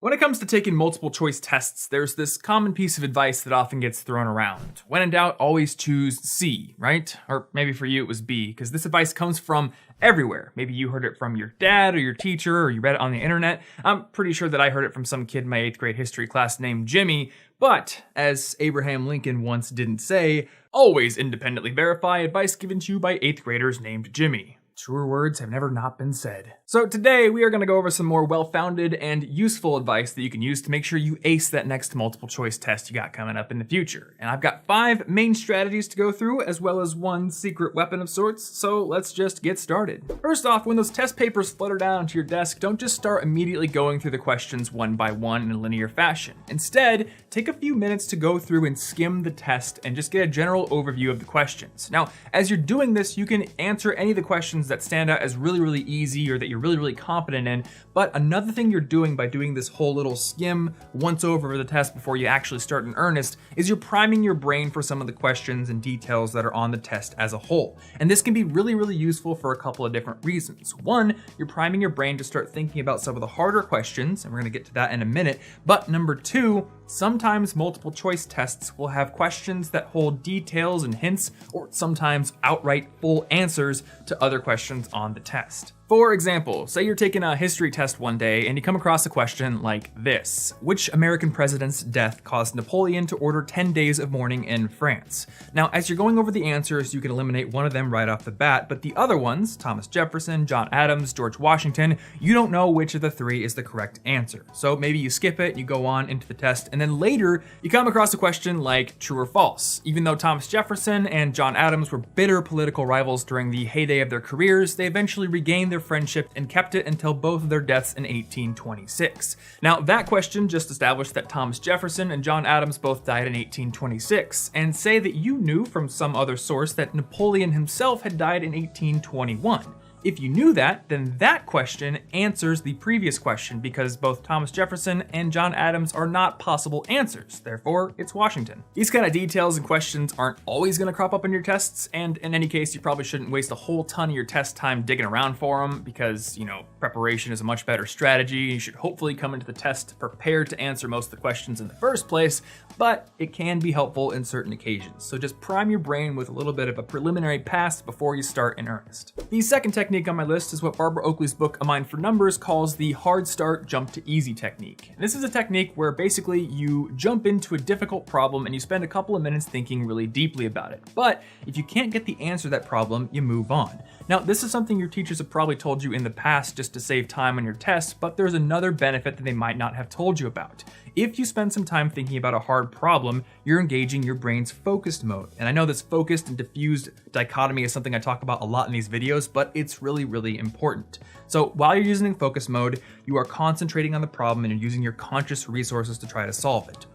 When it comes to taking multiple choice tests, there's this common piece of advice that often gets thrown around. When in doubt, always choose C, right? Or maybe for you it was B, because this advice comes from everywhere. Maybe you heard it from your dad or your teacher, or you read it on the internet. I'm pretty sure that I heard it from some kid in my 8th grade history class named Jimmy, but as Abraham Lincoln once didn't say, always independently verify advice given to you by 8th graders named Jimmy. Truer words have never not been said. So today we are going to go over some more well-founded and useful advice that you can use to make sure you ace that next multiple choice test you got coming up in the future. And I've got 5 main strategies to go through, as well as 1 secret weapon of sorts, so let's just get started. First off, when those test papers flutter down to your desk, don't just start immediately going through the questions one by one in a linear fashion. Instead, take a few minutes to go through and skim the test and just get a general overview of the questions. Now, as you're doing this, you can answer any of the questions that stand out as really easy or that you're really confident in, but another thing you're doing by doing this whole little skim once over the test before you actually start in earnest is you're priming your brain for some of the questions and details that are on the test as a whole. And this can be really useful for a couple of different reasons. One, you're priming your brain to start thinking about some of the harder questions, and we're gonna get to that in a minute, but number 2, sometimes multiple choice tests will have questions that hold details and hints, or sometimes outright full answers to other questions on the test. For example, say you're taking a history test one day and you come across a question like this: which American president's death caused Napoleon to order 10 days of mourning in France? Now, as you're going over the answers, you can eliminate one of them right off the bat, but the other ones, Thomas Jefferson, John Adams, George Washington, you don't know which of the 3 is the correct answer. So maybe you skip it, you go on into the test, and then later you come across a question like true or false. Even though Thomas Jefferson and John Adams were bitter political rivals during the heyday of their careers, they eventually regained their friendship and kept it until both of their deaths in 1826. Now, that question just established that Thomas Jefferson and John Adams both died in 1826, and say that you knew from some other source that Napoleon himself had died in 1821. If you knew that, then that question answers the previous question because both Thomas Jefferson and John Adams are not possible answers. Therefore, it's Washington. These kind of details and questions aren't always going to crop up in your tests, and in any case, you probably shouldn't waste a whole ton of your test time digging around for them because, preparation is a much better strategy. You should hopefully come into the test prepared to answer most of the questions in the first place, but it can be helpful in certain occasions. So just prime your brain with a little bit of a preliminary pass before you start in earnest. The second technique on my list is what Barbara Oakley's book A Mind for Numbers calls the hard start jump to easy technique. This is a technique where basically you jump into a difficult problem and you spend a couple of minutes thinking really deeply about it. But if you can't get the answer to that problem, you move on. Now, this is something your teachers have probably told you in the past just to save time on your tests, but there's another benefit that they might not have told you about. If you spend some time thinking about a hard problem, you're engaging your brain's focused mode. And I know this focused and diffused dichotomy is something I talk about a lot in these videos, but it's really important. So while you're using focus mode, you are concentrating on the problem and you're using your conscious resources to try to solve it.